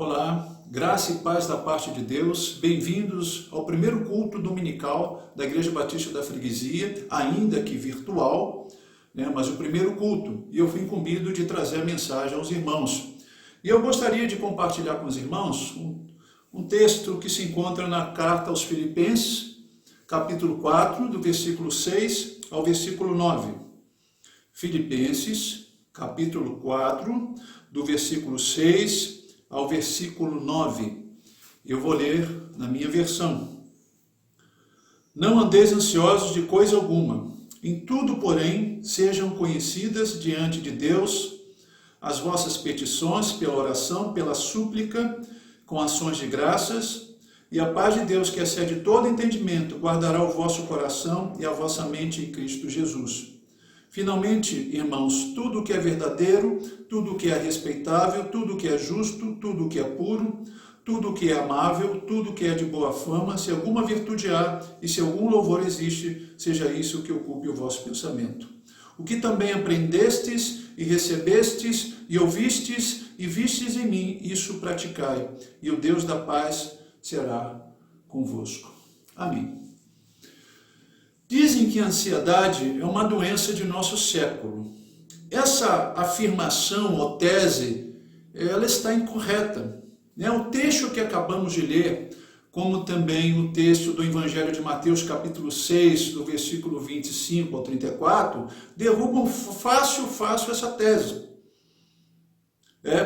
Olá, graça e paz da parte de Deus. Bem-vindos ao primeiro culto dominical da Igreja Batista da Freguesia, ainda que virtual, mas o primeiro culto. E eu fui incumbido de trazer a mensagem aos irmãos. E eu gostaria de compartilhar com os irmãos um texto que se encontra na carta aos Filipenses, capítulo 4, do versículo 6 ao versículo 9. Filipenses, capítulo 4, do versículo 6 ao versículo 9. Eu vou ler na minha versão. Não andeis ansiosos de coisa alguma. Em tudo, porém, sejam conhecidas diante de Deus as vossas petições pela oração, pela súplica, com ações de graças, e a paz de Deus, que excede todo entendimento, guardará o vosso coração e a vossa mente em Cristo Jesus. Finalmente, irmãos, tudo o que é verdadeiro, tudo o que é respeitável, tudo o que é justo, tudo o que é puro, tudo o que é amável, tudo o que é de boa fama, se alguma virtude há e se algum louvor existe, seja isso o que ocupe o vosso pensamento. O que também aprendestes e recebestes e ouvistes e vistes em mim, isso praticai, e o Deus da paz será convosco. Amém. Dizem que a ansiedade é uma doença de nosso século. Essa afirmação ou tese, ela está incorreta. O texto que acabamos de ler, como também o texto do Evangelho de Mateus, capítulo 6, do versículo 25 ao 34, derrubam fácil essa tese.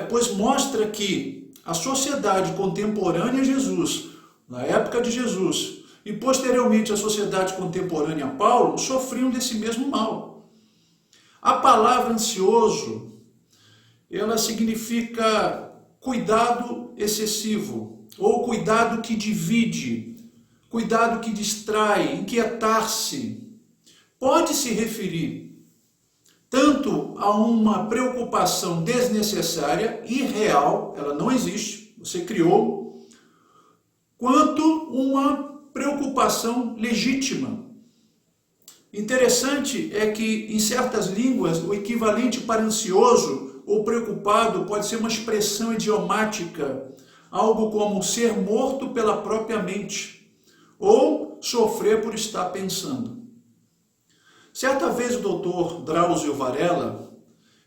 Pois mostra que a sociedade contemporânea a Jesus, na época de Jesus, e posteriormente a sociedade contemporânea a Paulo, sofriam desse mesmo mal. A palavra ansioso, ela significa cuidado excessivo, ou cuidado que divide, cuidado que distrai, inquietar-se. Pode se referir tanto a uma preocupação desnecessária, irreal, ela não existe, você criou, quanto uma preocupação legítima. Interessante é que em certas línguas o equivalente para ansioso ou preocupado pode ser uma expressão idiomática, algo como ser morto pela própria mente ou sofrer por estar pensando. Certa vez o doutor Drauzio Varela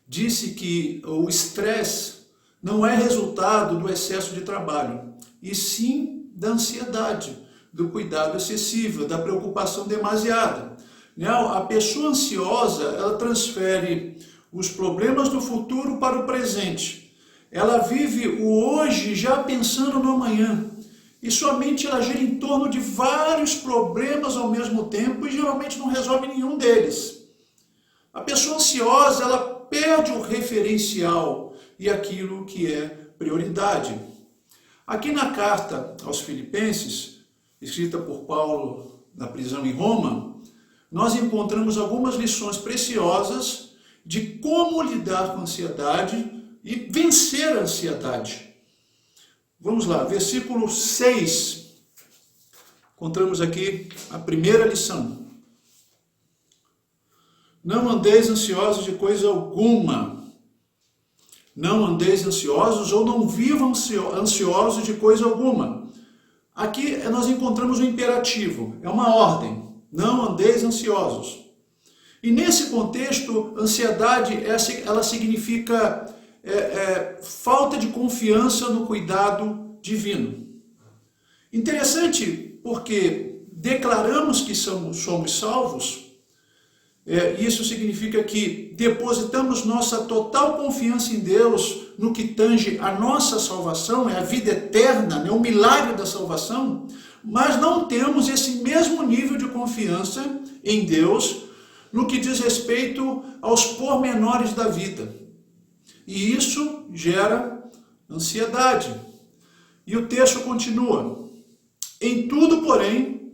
disse que o estresse não é resultado do excesso de trabalho, e sim da ansiedade, do cuidado excessivo, da preocupação demasiada. A pessoa ansiosa, ela transfere os problemas do futuro para o presente. Ela vive o hoje já pensando no amanhã. E sua mente ela gira em torno de vários problemas ao mesmo tempo e geralmente não resolve nenhum deles. A pessoa ansiosa, ela perde o referencial e aquilo que é prioridade. Aqui na carta aos Filipenses, escrita por Paulo na prisão em Roma, nós encontramos algumas lições preciosas de como lidar com a ansiedade e vencer a ansiedade. Vamos lá, versículo 6. Encontramos aqui a primeira lição. Não andeis ansiosos de coisa alguma. Não andeis ansiosos ou não vivam ansiosos de coisa alguma. Aqui nós encontramos um imperativo, é uma ordem. Não andeis ansiosos. E nesse contexto, ansiedade ela significa falta de confiança no cuidado divino. Interessante porque declaramos que somos salvos, isso significa que depositamos nossa total confiança em Deus no que tange a nossa salvação, a vida eterna, o milagre da salvação, mas não temos esse mesmo nível de confiança em Deus no que diz respeito aos pormenores da vida. E isso gera ansiedade. E o texto continua. Em tudo, porém,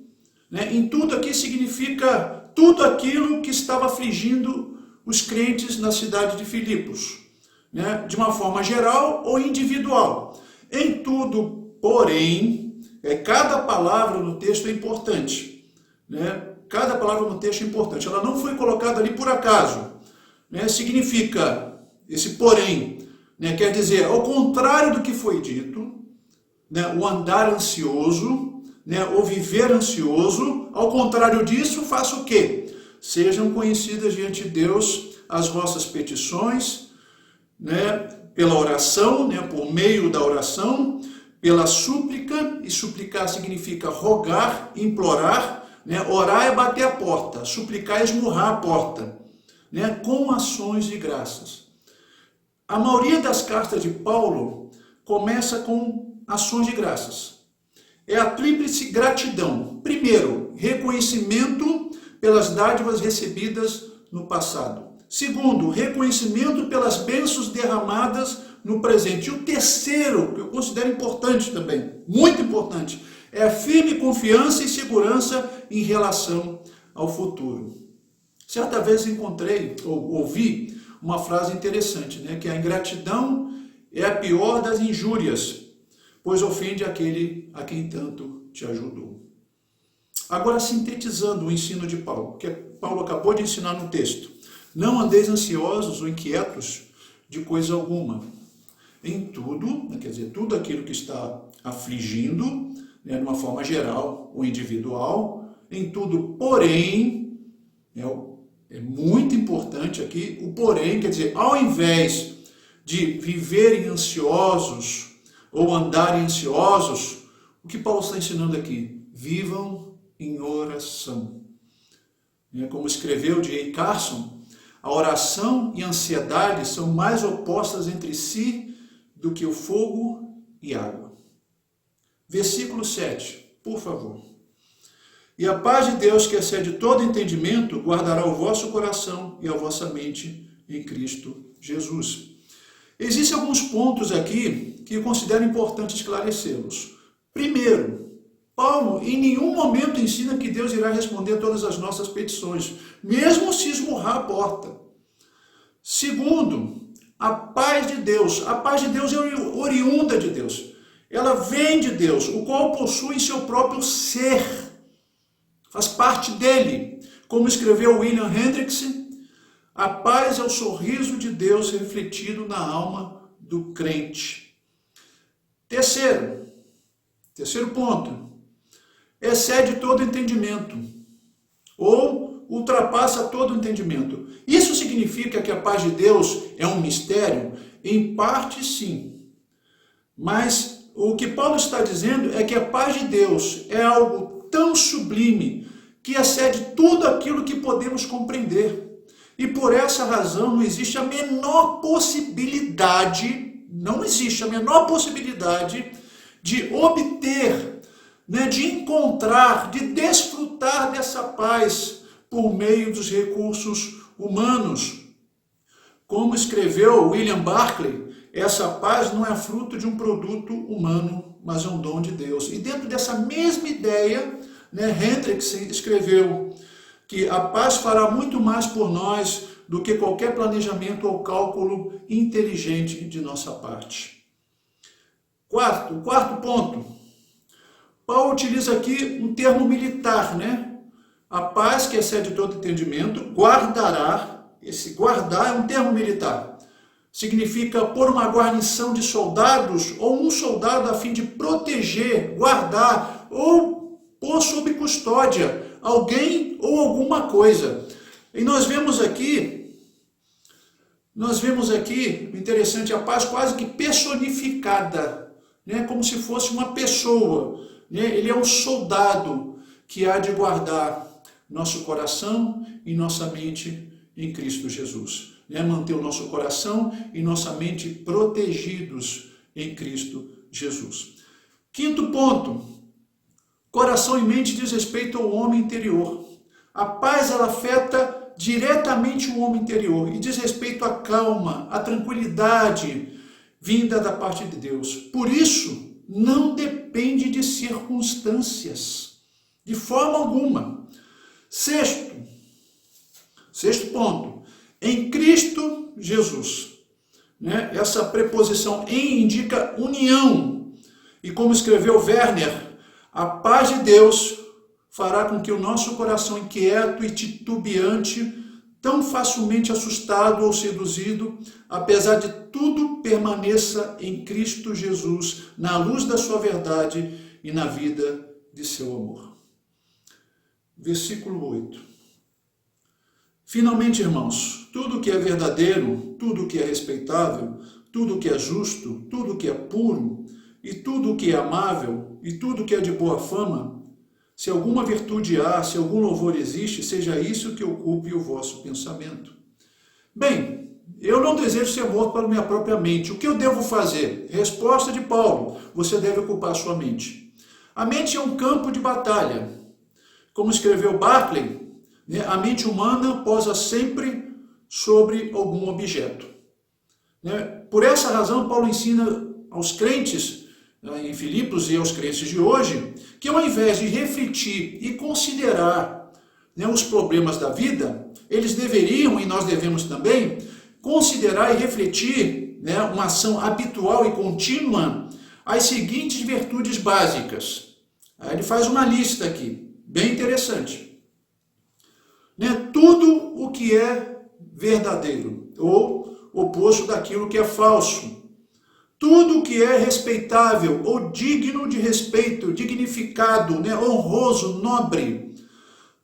em tudo aqui significa tudo aquilo que estava afligindo os crentes na cidade de Filipos, de uma forma geral ou individual. Em tudo, porém, cada palavra no texto é importante. Cada palavra no texto é importante. Ela não foi colocada ali por acaso. Significa, esse porém, né? Quer dizer, ao contrário do que foi dito, né? O andar ansioso, né? O viver ansioso, ao contrário disso, faça o quê? Sejam conhecidas diante de Deus as vossas petições, né? Pela oração, né? Por meio da oração, pela súplica, e suplicar significa rogar, implorar, né? Orar é bater a porta, suplicar é esmurrar a porta, né? Com ações de graças. A maioria das cartas de Paulo começa com ações de graças. É a tríplice gratidão. Primeiro, reconhecimento pelas dádivas recebidas no passado. Segundo, reconhecimento pelas bênçãos derramadas no presente. E o terceiro, que eu considero importante também, muito importante, é a firme confiança e segurança em relação ao futuro. Certa vez encontrei, ou ouvi, uma frase interessante, né? Que a ingratidão é a pior das injúrias, pois ofende aquele a quem tanto te ajudou. Agora, sintetizando o ensino de Paulo, que Paulo acabou de ensinar no texto. Não andeis ansiosos ou inquietos de coisa alguma. Em tudo, quer dizer, tudo aquilo que está afligindo, né, de uma forma geral ou individual, em tudo, porém, é muito importante aqui, o porém, quer dizer, ao invés de viverem ansiosos ou andarem ansiosos, o que Paulo está ensinando aqui? Vivam em oração. Como escreveu J. Carson, a oração e a ansiedade são mais opostas entre si do que o fogo e água. Versículo 7, por favor. E a paz de Deus, que excede todo entendimento, guardará o vosso coração e a vossa mente em Cristo Jesus. Existem alguns pontos aqui que eu considero importante esclarecê-los. Primeiro, Paulo em nenhum momento ensina que Deus irá responder todas as nossas petições, mesmo se esmurrar a porta. Segundo, a paz de Deus é oriunda de Deus. Ela vem de Deus, o qual possui em seu próprio ser. Faz parte dele. Como escreveu William Hendriksen, a paz é o sorriso de Deus refletido na alma do crente. Terceiro ponto, excede todo entendimento, ou ultrapassa todo entendimento. Isso significa que a paz de Deus é um mistério? Em parte, sim. Mas o que Paulo está dizendo é que a paz de Deus é algo tão sublime que excede tudo aquilo que podemos compreender. E por essa razão não existe a menor possibilidade, de obter, né, de encontrar, de desfrutar dessa paz por meio dos recursos humanos. Como escreveu William Barclay, essa paz não é fruto de um produto humano, mas é um dom de Deus. E dentro dessa mesma ideia, né, Hendriksen escreveu que a paz fará muito mais por nós do que qualquer planejamento ou cálculo inteligente de nossa parte. Quarto ponto. Paulo utiliza aqui um termo militar, né? A paz que excede todo entendimento, guardará. Esse guardar é um termo militar. Significa pôr uma guarnição de soldados ou um soldado a fim de proteger, guardar ou pôr sob custódia alguém ou alguma coisa. E nós vemos aqui, interessante, a paz quase que personificada, né? Como se fosse uma pessoa. Ele é um soldado que há de guardar nosso coração e nossa mente em Cristo Jesus. Manter o nosso coração e nossa mente protegidos em Cristo Jesus. Quinto ponto. Coração e mente diz respeito ao homem interior. A paz, ela afeta diretamente o homem interior e diz respeito à calma, à tranquilidade vinda da parte de Deus. Por isso, não depende de circunstâncias, de forma alguma. Sexto ponto, em Cristo Jesus. Essa preposição em indica união. E como escreveu Werner, a paz de Deus fará com que o nosso coração inquieto e titubeante tão facilmente assustado ou seduzido, apesar de tudo, permaneça em Cristo Jesus, na luz da sua verdade e na vida de seu amor. Versículo 8. Finalmente, irmãos, tudo que é verdadeiro, tudo que é respeitável, tudo que é justo, tudo que é puro, e tudo que é amável, e tudo que é de boa fama, se alguma virtude há, se algum louvor existe, seja isso que ocupe o vosso pensamento. Bem, eu não desejo ser morto pela minha própria mente. O que eu devo fazer? Resposta de Paulo: você deve ocupar a sua mente. A mente é um campo de batalha. Como escreveu Barclay, a mente humana posa sempre sobre algum objeto. Por essa razão, Paulo ensina aos crentes em Filipos e aos crentes de hoje, que ao invés de refletir e considerar os problemas da vida, eles deveriam, e nós devemos também, considerar e refletir uma ação habitual e contínua, as seguintes virtudes básicas. Aí ele faz uma lista aqui, bem interessante. Tudo o que é verdadeiro, ou oposto daquilo que é falso. Tudo que é respeitável ou digno de respeito, dignificado, honroso, nobre.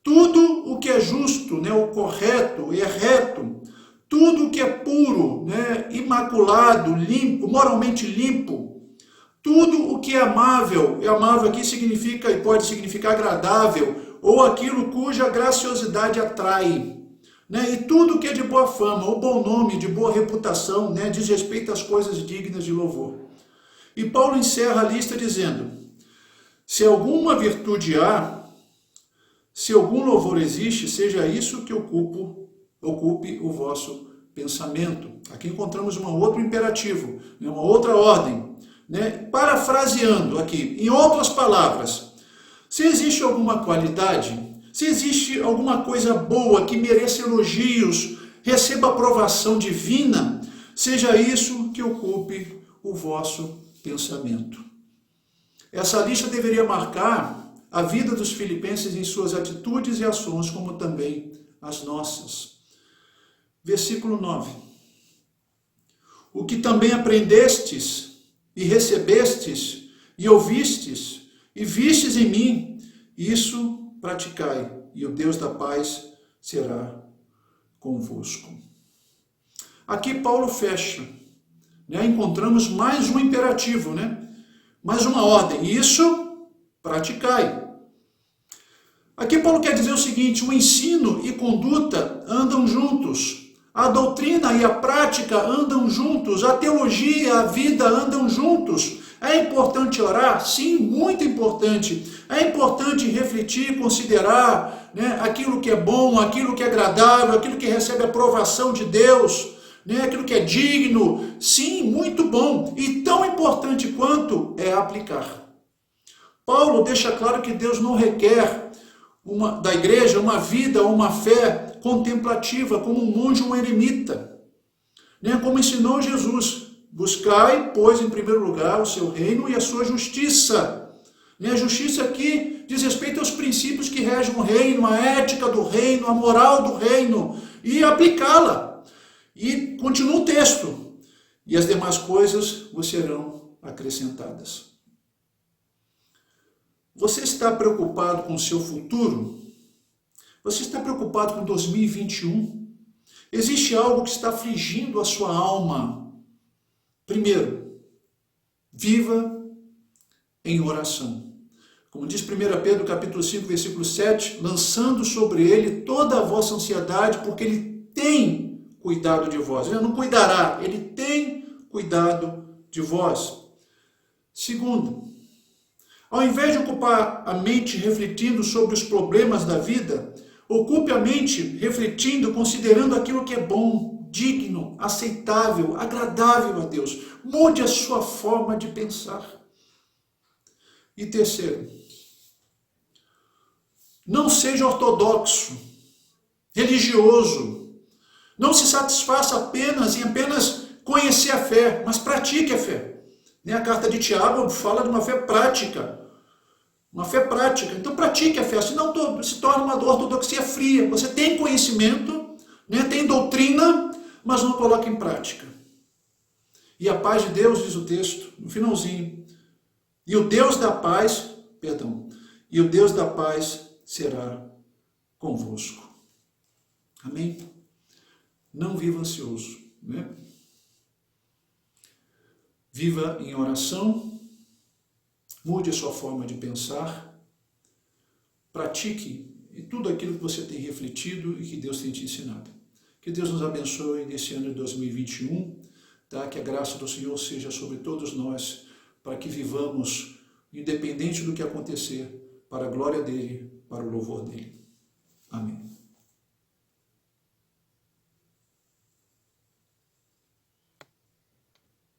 Tudo o que é justo, o correto e é reto. Tudo o que é puro, imaculado, limpo, moralmente limpo. Tudo o que é amável, e amável aqui significa e pode significar agradável, ou aquilo cuja graciosidade atrai. E tudo que é de boa fama, ou bom nome, de boa reputação, diz respeito às coisas dignas de louvor. E Paulo encerra a lista dizendo: se alguma virtude há, se algum louvor existe, seja isso que ocupe o vosso pensamento. Aqui encontramos um outro imperativo, uma outra ordem. Parafraseando aqui, em outras palavras, se existe alguma qualidade, se existe alguma coisa boa que mereça elogios, receba aprovação divina, seja isso que ocupe o vosso pensamento. Essa lista deveria marcar a vida dos filipenses em suas atitudes e ações, como também as nossas. Versículo 9. O que também aprendestes e recebestes e ouvistes e vistes em mim, isso praticai, e o Deus da paz será convosco. Aqui Paulo fecha. Encontramos mais um imperativo, mais uma ordem. Isso praticai. Aqui Paulo quer dizer o seguinte: o ensino e conduta andam juntos. A doutrina e a prática andam juntos. A teologia e a vida andam juntos. É importante orar? Sim, muito importante. É importante refletir, considerar aquilo que é bom, aquilo que é agradável, aquilo que recebe a aprovação de Deus, aquilo que é digno. Sim, muito bom. E tão importante quanto é aplicar. Paulo deixa claro que Deus não requer da igreja uma vida ou uma fé contemplativa, como um monge ou um eremita. Como ensinou Jesus: buscai, pois, em primeiro lugar o seu reino e a sua justiça. A justiça aqui diz respeito aos princípios que regem o reino, a ética do reino, a moral do reino, e aplicá-la. E continua o texto: e as demais coisas vos serão acrescentadas. Você está preocupado com o seu futuro? Você está preocupado com 2021? Existe algo que está afligindo a sua alma? Primeiro, viva em oração. Como diz 1 Pedro capítulo 5, versículo 7, lançando sobre ele toda a vossa ansiedade, porque ele tem cuidado de vós. Ele não cuidará, ele tem cuidado de vós. Segundo, ao invés de ocupar a mente refletindo sobre os problemas da vida, ocupe a mente refletindo, considerando aquilo que é bom, digno, aceitável, agradável a Deus. Mude a sua forma de pensar. E terceiro, não seja ortodoxo, religioso. Não se satisfaça apenas em conhecer a fé, mas pratique a fé. A carta de Tiago fala de uma fé prática. Uma fé prática. Então pratique a fé, senão se torna uma ortodoxia fria. Você tem conhecimento, Né? Tem doutrina, mas não coloca em prática. E a paz de Deus, diz o texto, no finalzinho, e o Deus da paz, e o Deus da paz será convosco. Amém? Não viva ansioso, né? Viva em oração, mude a sua forma de pensar, pratique tudo aquilo que você tem refletido e que Deus tem te ensinado. Que Deus nos abençoe nesse ano de 2021, tá? Que a graça do Senhor seja sobre todos nós, para que vivamos, independente do que acontecer, para a glória dele, para o louvor dele. Amém.